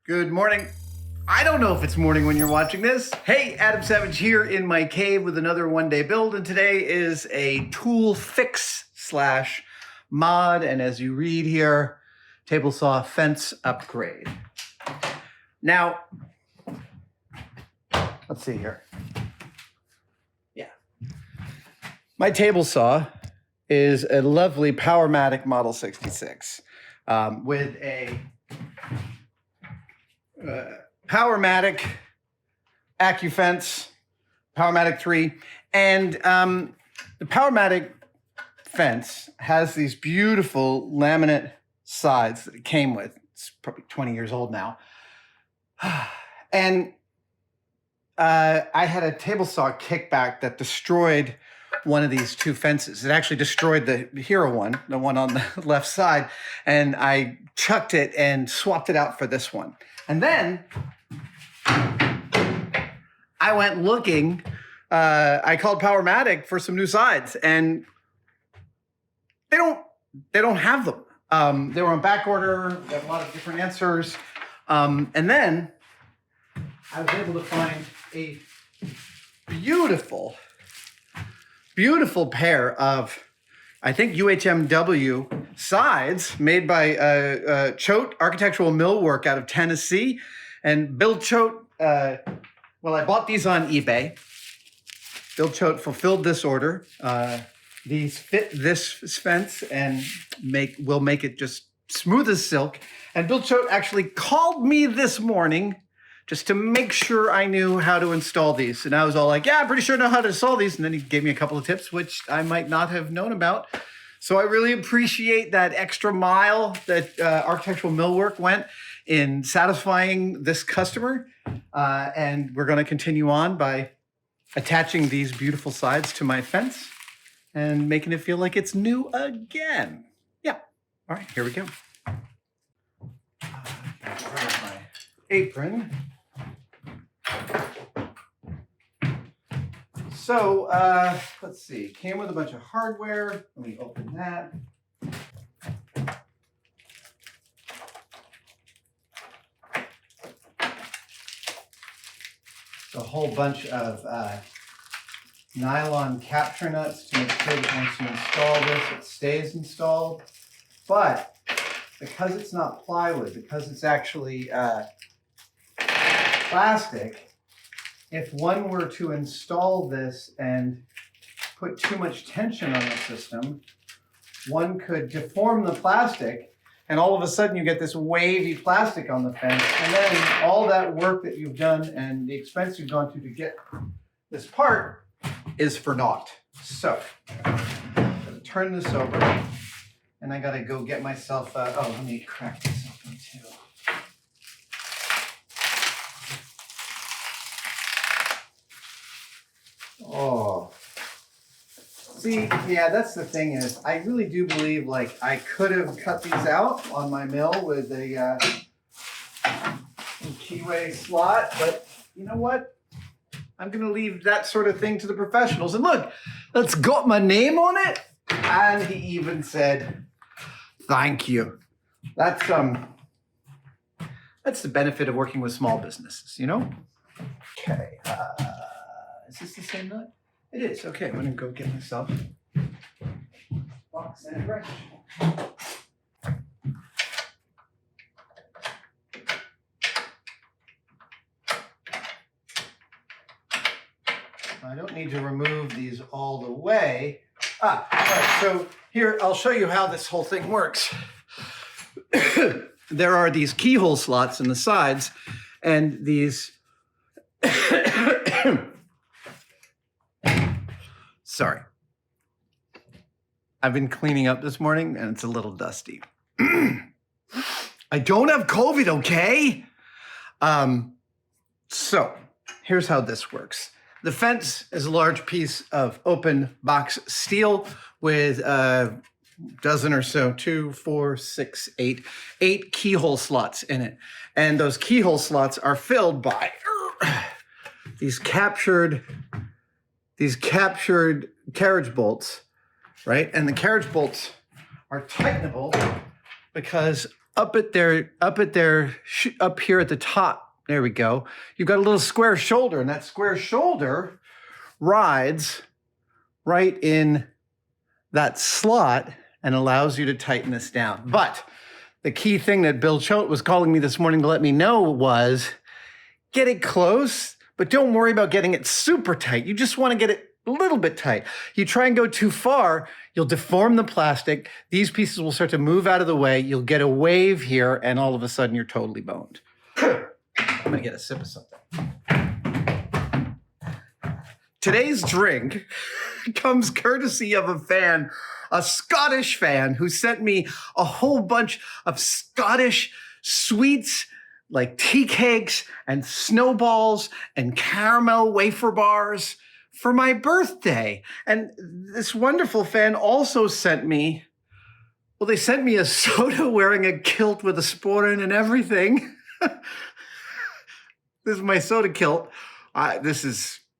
Good morning. I don't know if it's morning when you're watching this. Hey, Adam Savage here in my cave with another one-day build, and today is a tool fix slash mod, and as you read here, table saw fence upgrade. Now, let's see here. Yeah. My table saw is a lovely Powermatic Model 66 with a Powermatic, Accu-Fence, Powermatic 3, and the Powermatic fence has these beautiful laminate sides that it came with. It's probably 20 years old now. And I had a table saw kickback that destroyed one of these two fences. It actually destroyed the hero one, the one on the left side, and I chucked it and swapped it out for this one. And then I went looking, I called Powermatic for some new sides, and they don't have them. They were on back order, got a lot of different answers. And then I was able to find a beautiful pair of, I think, UHMW sides made by Choate Architectural Millwork out of Tennessee. And Bill Choate, well, I bought these on eBay. Bill Choate fulfilled this order. These fit this fence and will make it just smooth as silk. And Bill Choate actually called me this morning just to make sure I knew how to install these. And I was all like, yeah, I'm pretty sure I know how to install these. And then he gave me a couple of tips, which I might not have known about. So I really appreciate that extra mile that Architectural Millwork went in satisfying this customer. And we're gonna continue on by attaching these beautiful sides to my fence and making it feel like it's new again. Yeah, all right, here we go. Grab my apron. So, let's see, came with a bunch of hardware. Let me open that. A whole bunch of nylon capture nuts to make sure that once you install this, it stays installed. But because it's not plywood, because it's actually plastic, if one were to install this and put too much tension on the system, one could deform the plastic, and all of a sudden you get this wavy plastic on the fence, and then all that work that you've done and the expense you've gone to get this part is for naught. So, I'm gonna turn this over, and I gotta go get myself, oh, let me crack this open too. Oh, see, yeah, that's the thing is, I really do believe like I could have cut these out on my mill with a keyway slot, but you know what? I'm gonna leave that sort of thing to the professionals. And look, it's got my name on it, and he even said, "Thank you." That's the benefit of working with small businesses, you know? Okay. Is this the same nut? It is. Okay, I'm gonna go get myself a box and a wrench. I don't need to remove these all the way. All right, so here, I'll show you how this whole thing works. There are these keyhole slots in the sides, and these sorry. I've been cleaning up this morning and it's a little dusty. I don't have COVID, okay? So here's how this works. The fence is a large piece of open box steel with a dozen or so, 2, 4, 6, 8 keyhole slots in it. And those keyhole slots are filled by these captured carriage bolts, right? And the carriage bolts are tightenable because up here at the top, there we go, you've got a little square shoulder, and that square shoulder rides right in that slot and allows you to tighten this down. But the key thing that Bill Choate was calling me this morning to let me know was get it close, but don't worry about getting it super tight. You just want to get it a little bit tight. You try and go too far, you'll deform the plastic. These pieces will start to move out of the way. You'll get a wave here, and all of a sudden you're totally boned. I'm gonna get a sip of something. Today's drink comes courtesy of a fan, a Scottish fan, who sent me a whole bunch of Scottish sweets like tea cakes and snowballs and caramel wafer bars for my birthday. And this wonderful fan also sent me, well, they sent me a soda wearing a kilt with a sporran and everything. This is my soda kilt.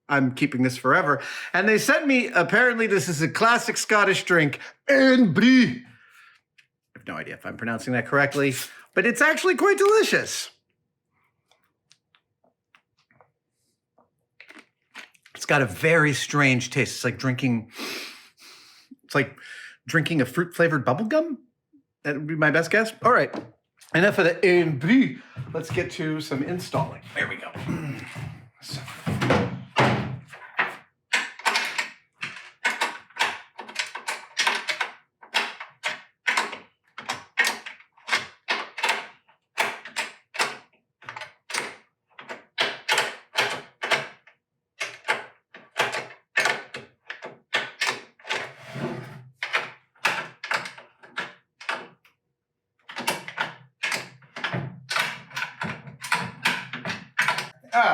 I'm keeping this forever. And they sent me, apparently this is a classic Scottish drink, Abe Dieckman. I have no idea if I'm pronouncing that correctly, but it's actually quite delicious. It's got a very strange taste. It's like drinking a fruit-flavored bubble gum. That would be my best guess. All right, enough of the Abe Dieckman. Let's get to some installing. There we go. So.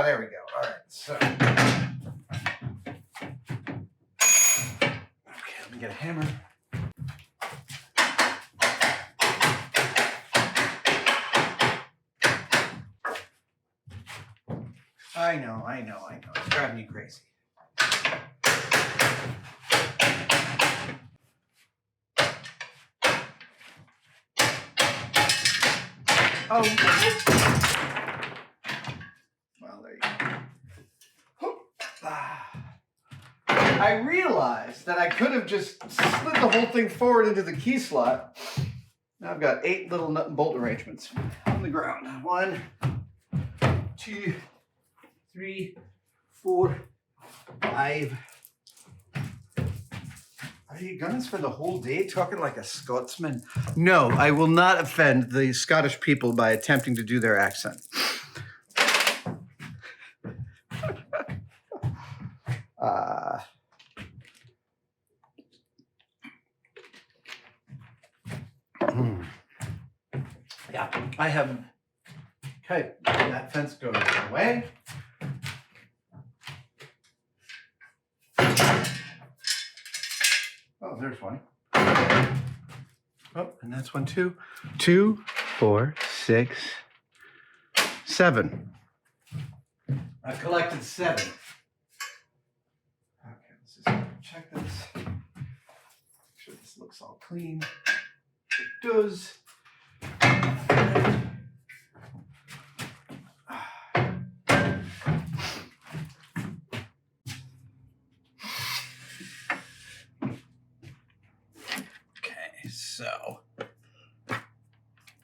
There we go. All right, so. Okay, let me get a hammer. I know. It's driving me crazy. Oh. I realized that I could have just slid the whole thing forward into the key slot. Now I've got 8 little nut and bolt arrangements on the ground. 1, 2, 3, 4, 5. Are you gonna spend the whole day talking like a Scotsman? No, I will not offend the Scottish people by attempting to do their accent. Yeah, I have, okay, that fence goes away. Oh, there's one. Oh, and that's one too. 2, 4, 6, 7. I've collected 7. Okay, let's just check this. Make sure this looks all clean. It does. Okay, so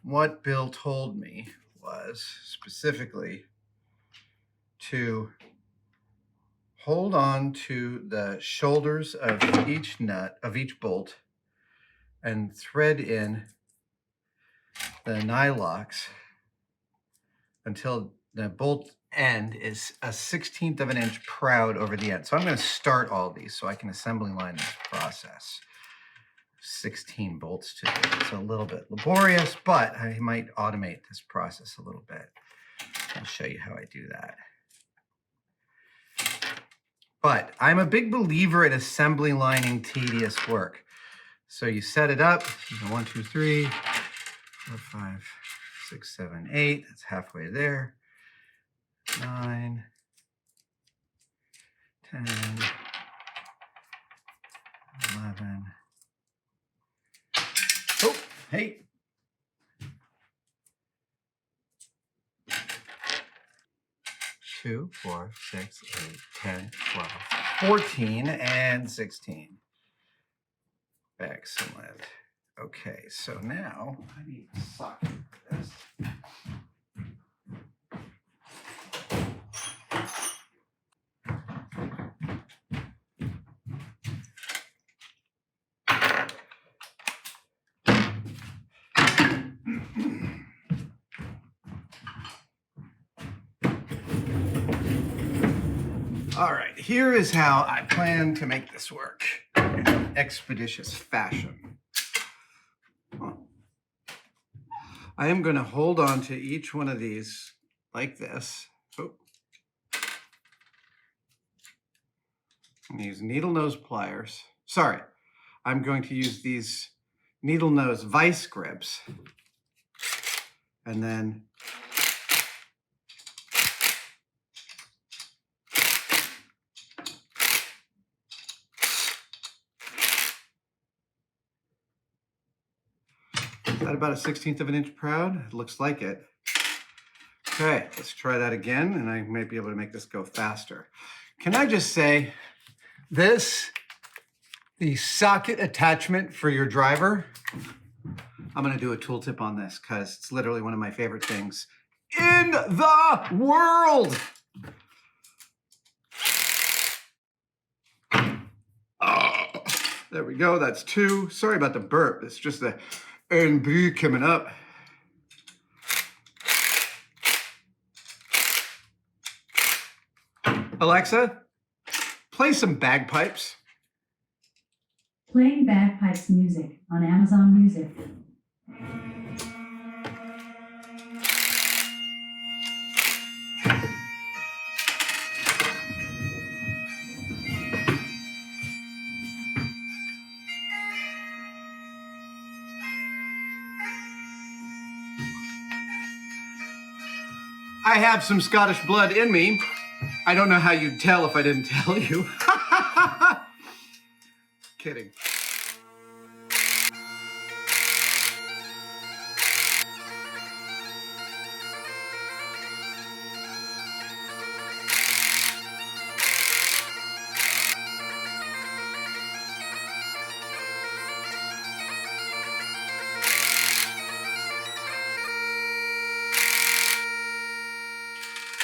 what Bill told me was specifically to hold on to the shoulders of each nut, of each bolt, and thread in the nylocks until the bolt end is a 1/16 of an inch proud over the end. So I'm going to start all these so I can assembly line this process. 16 bolts to do. It's a little bit laborious, but I might automate this process a little bit. I'll show you how I do that. But I'm a big believer in assembly lining tedious work. So you set it up, 1, 2, 3, 4, 5, 6, 7, 8. That's halfway there. 9, 10, 11. Oh, hey. 2, 4, 6, 8, 10, 12, 14, and 16. Excellent. Okay, so now I need a socket for this. All right, here is how I plan to make this work in an expeditious fashion. I am going to hold on to each one of these like this. Oh. I'm going to use needle nose pliers. Sorry, I'm going to use these needle nose vice grips. And then is that about a 1/16 of an inch proud? It looks like it. Okay, let's try that again, and I might be able to make this go faster. Can I just say, the socket attachment for your driver, I'm gonna do a tooltip on this because it's literally one of my favorite things in the world. Oh, there we go, that's 2. Sorry about the burp, it's just the NB coming up. Alexa, play some bagpipes. Playing bagpipes music on Amazon Music. I have some Scottish blood in me. I don't know how you'd tell if I didn't tell you. Kidding.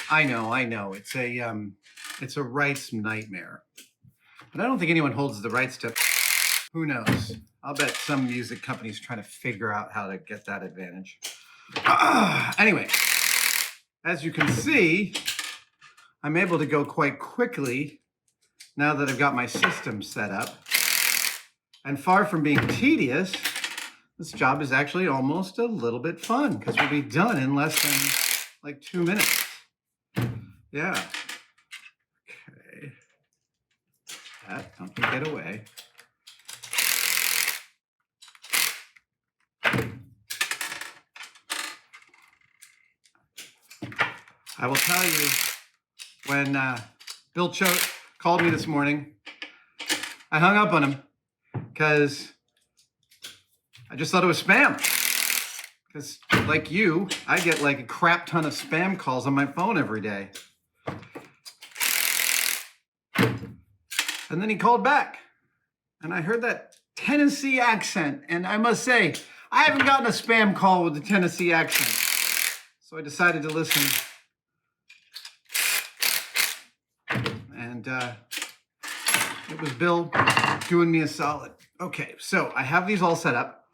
I know. It's a rights nightmare. But I don't think anyone holds the rights to. Who knows? I'll bet some music company's trying to figure out how to get that advantage. Anyway, as you can see, I'm able to go quite quickly now that I've got my system set up. And far from being tedious, this job is actually almost a little bit fun because we'll be done in less than like 2 minutes. Yeah. Okay. Don't get away. I will tell you, when Bill Choate called me this morning, I hung up on him because I just thought it was spam. Because like you, I get like a crap ton of spam calls on my phone every day. And then he called back, and I heard that Tennessee accent, and I must say, I haven't gotten a spam call with the Tennessee accent. So I decided to listen. And it was Bill doing me a solid. Okay, so I have these all set up.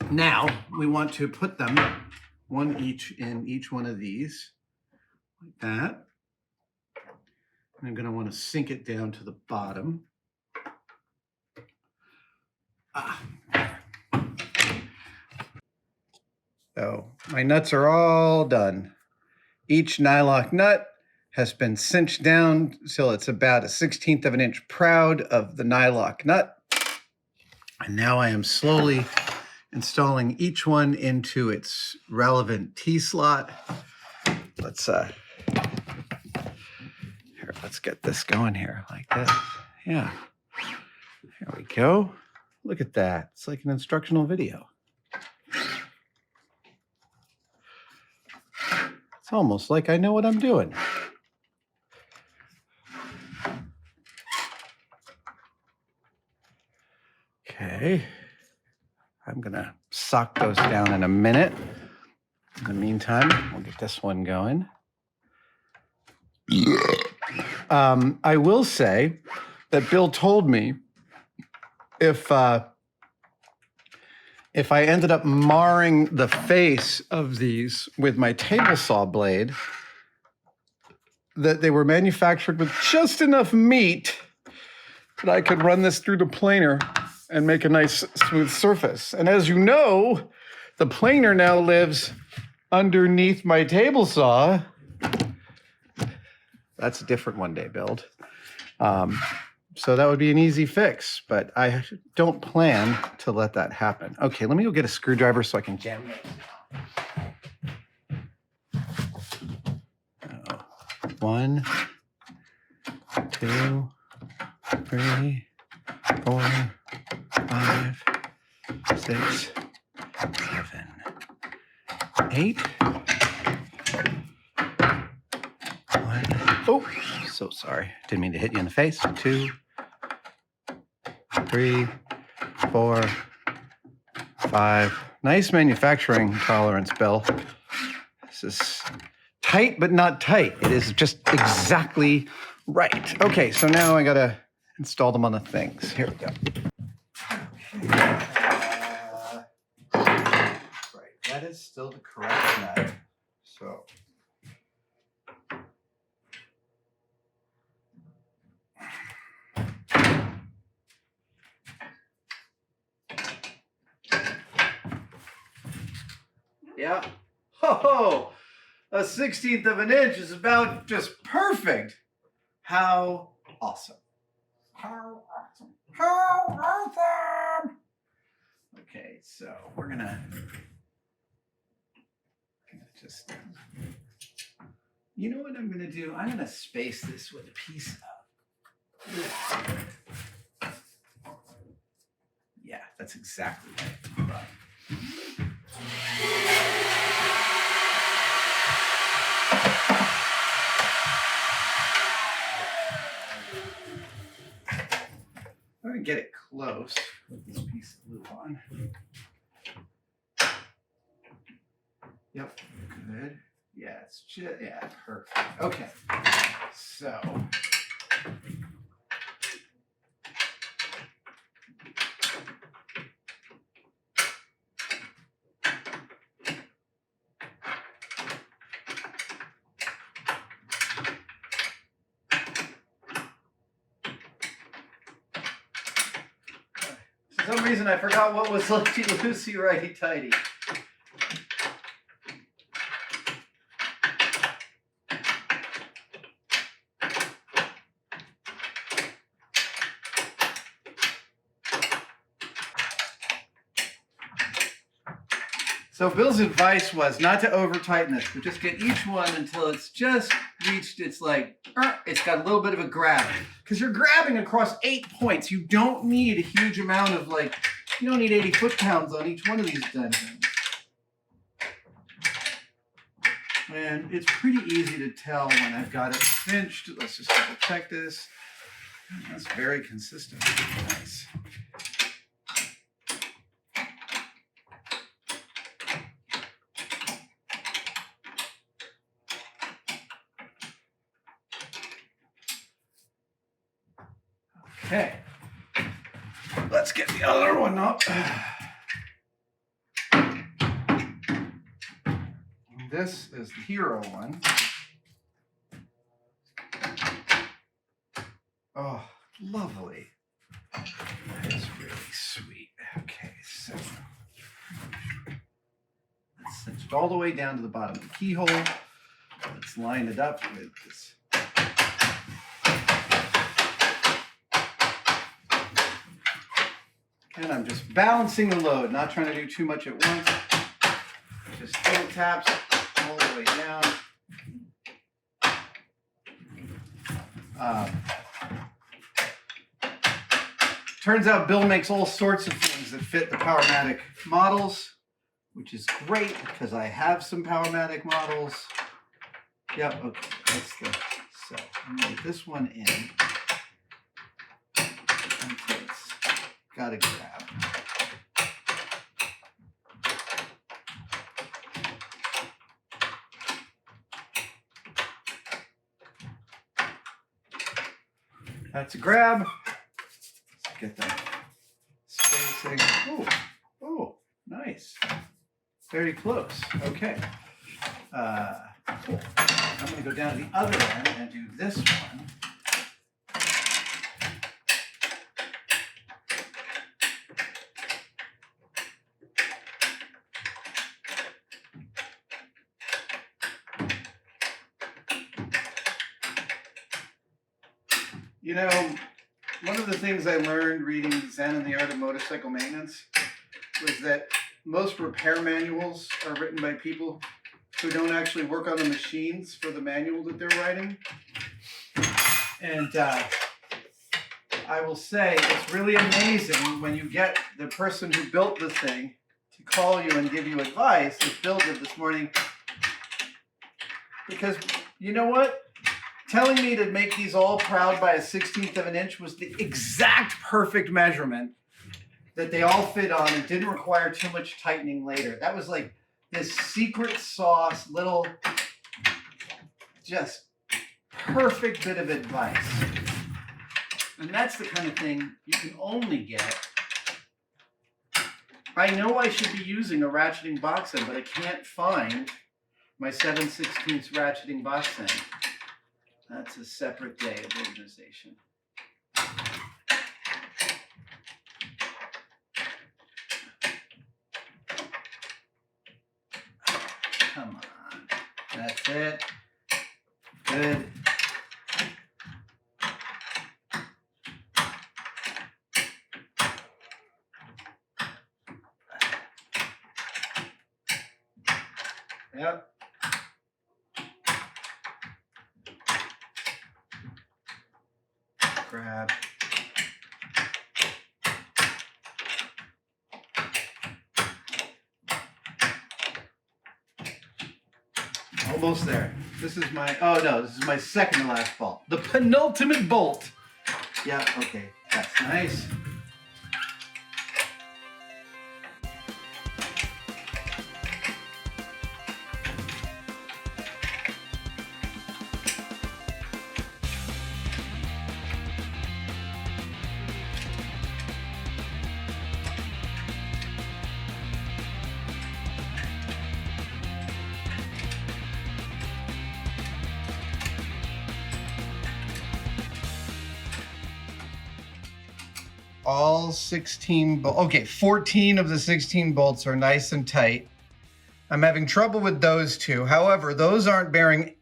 Now we want to put them one each in each one of these, like that. And I'm going to want to sink it down to the bottom. So my nuts are all done. Each nylock nut has been cinched down till it's about a 1/16 of an inch proud of the nylock nut. And now I am slowly installing each one into its relevant T-slot. Let's get this going here like this. Yeah. There we go. Look at that. It's like an instructional video. It's almost like I know what I'm doing. Okay. I'm going to sock those down in a minute. In the meantime, we'll get this one going. I will say that Bill told me if I ended up marring the face of these with my table saw blade, that they were manufactured with just enough meat that I could run this through the planer and make a nice smooth surface. And as you know, the planer now lives underneath my table saw. That's a different one-day build. So that would be an easy fix, but I don't plan to let that happen. Okay, let me go get a screwdriver so I can jam those. 1, 2, 3, 4, 5, 6, 7, 8. Oh, so sorry. Didn't mean to hit you in the face. 2, 3, 4, 5. Nice manufacturing tolerance, Bill. This is tight, but not tight. It is just exactly right. Okay, so now I gotta install them on the things. Here we go. Okay. Right, that is still the correct nut. So. Yeah. Ho-ho! A 1/16 of an inch is about just perfect. How awesome. How awesome. How awesome! Okay, so we're gonna just, you know what I'm gonna do? I'm gonna space this with a piece of, yeah, that's exactly right. I'm going to get it close with this piece of glue on. Yep, good. Yeah, it's just, yeah, perfect. Okay, so. For some reason, I forgot what was loosey righty tighty. So Bill's advice was not to over tighten this, but just get each one until it's just reached, it's like, it's got a little bit of a grab. Because you're grabbing across 8 points. You don't need a huge amount of you don't need 80 foot-pounds on each one of these dungeons. And it's pretty easy to tell when I've got it cinched. Let's just double check this. That's very consistent. Nice. Okay, let's get the other one up. This is the hero one. Oh, lovely. That is really sweet. Okay, so let's cinch it all the way down to the bottom of the keyhole. Let's line it up with this. And I'm just balancing the load, not trying to do too much at once. Just little taps all the way down. Turns out Bill makes all sorts of things that fit the Powermatic models, which is great because I have some Powermatic models. Yep, okay, that's the, so I'm gonna get this one in until it's got a grab. That's a grab. Let's get that spacing. Oh, oh, nice. Very close. Okay. Cool. I'm going to go down to the other end and do this one. You know, one of the things I learned reading Zen and the Art of Motorcycle Maintenance was that most repair manuals are written by people who don't actually work on the machines for the manual that they're writing. And I will say it's really amazing when you get the person who built the thing to call you and give you advice, as Bill did this morning. Because you know what? Telling me to make these all proud by a 1/16 of an inch was the exact perfect measurement that they all fit on and didn't require too much tightening later. That was like this secret sauce, little, just perfect bit of advice. And that's the kind of thing you can only get. I know I should be using a ratcheting box end, but I can't find my 7/16 ratcheting box end. That's a separate day of organization. Come on. That's it. Good. Yep. Grab. Almost there. This is my, oh no, this is my second to last bolt. The penultimate bolt. Yeah, okay, that's nice. All 16 bolts, okay, 14 of the 16 bolts are nice and tight. I'm having trouble with those two. However, those aren't bearing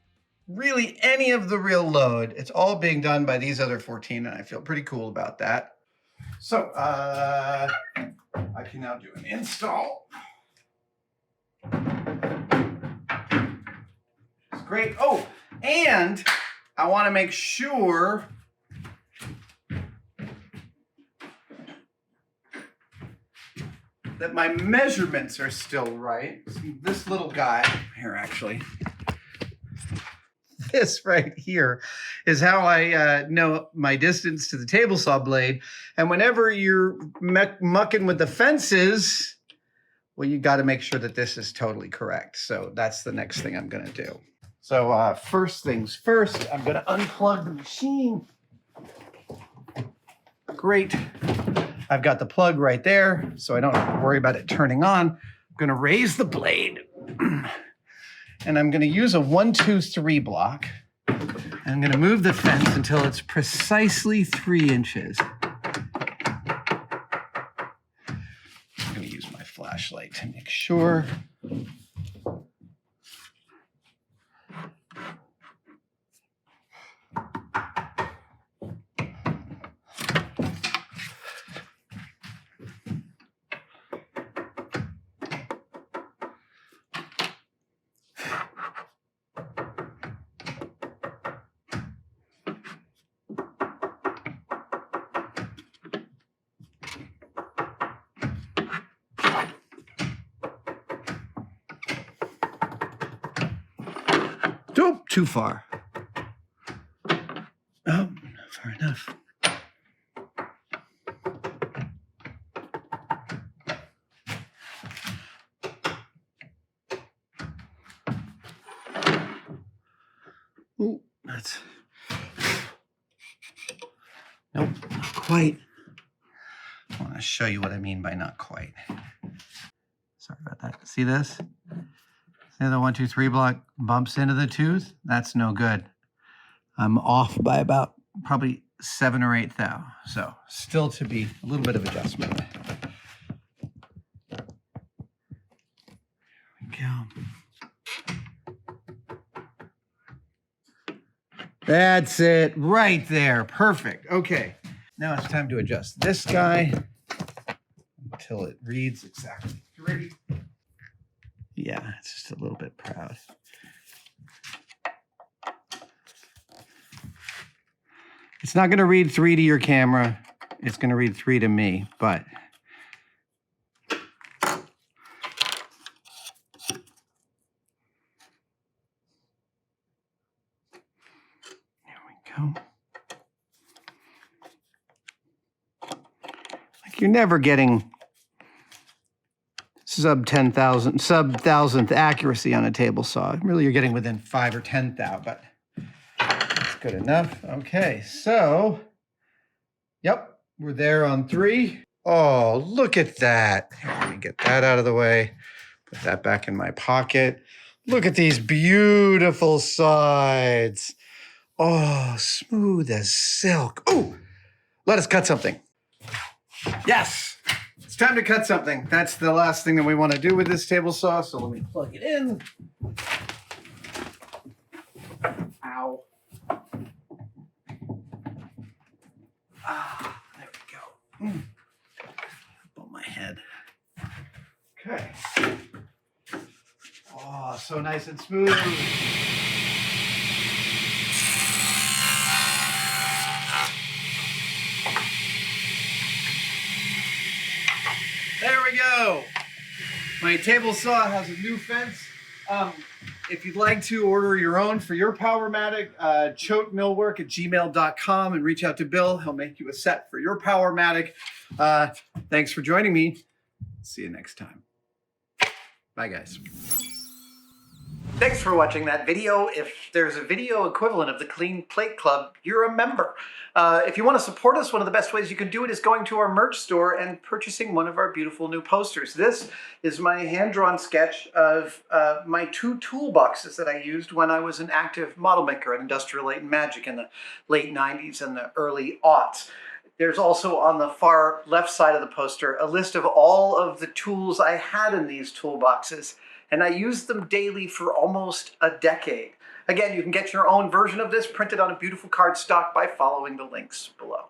really any of the real load. It's all being done by these other 14, and I feel pretty cool about that. So, I can now do an install. It's great. Oh, and I want to make sure that my measurements are still right. So this little guy here, actually, this right here is how I know my distance to the table saw blade. And whenever you're mucking with the fences, well, you got to make sure that this is totally correct. So that's the next thing I'm going to do. So first things first, I'm going to unplug the machine. Great. I've got the plug right there, so I don't have to worry about it turning on. I'm going to raise the blade, and I'm going to use a 1, 2, 3 block. I'm going to move the fence until it's precisely 3 inches. I'm going to use my flashlight to make sure. Oh, too far. Oh, not far enough. Ooh, that's... Nope, not quite. I want to show you what I mean by not quite. Sorry about that. See this? See the 1, 2, 3 block bumps into the tooth? That's no good. I'm off by about probably 7 or 8 thou. So still to be a little bit of adjustment. There we go. That's it right there. Perfect. Okay. Now it's time to adjust this guy until it reads exactly 3. Yeah, it's just a little bit proud. It's not going to read 3 to your camera. It's going to read 3 to me, but there we go. Like you're never getting sub 10,000th accuracy on a table saw. Really, you're getting within 5 or 10 thou, but that's good enough. Okay, so, yep, we're there on 3. Oh, look at that. Here, let me get that out of the way. Put that back in my pocket. Look at these beautiful sides. Oh, smooth as silk. Oh, let us cut something. Yes, it's time to cut something. That's the last thing that we want to do with this table saw, so let me plug it in. Ow. Ah, there we go. Up on my head. Okay. Oh, so nice and smooth. There we go. My table saw has a new fence. If you'd like to order your own for your Powermatic, chotemillwork@gmail.com and reach out to Bill. He'll make you a set for your Powermatic. Thanks for joining me. See you next time. Bye, guys. Thanks for watching that video. If there's a video equivalent of the Clean Plate Club, you're a member. If you want to support us, one of the best ways you can do it is going to our merch store and purchasing one of our beautiful new posters. This is my hand-drawn sketch of my 2 toolboxes that I used when I was an active model maker at Industrial Light and Magic in the late 90s and the early aughts. There's also on the far left side of the poster a list of all of the tools I had in these toolboxes, and I used them daily for almost a decade. Again, you can get your own version of this printed on a beautiful cardstock by following the links below.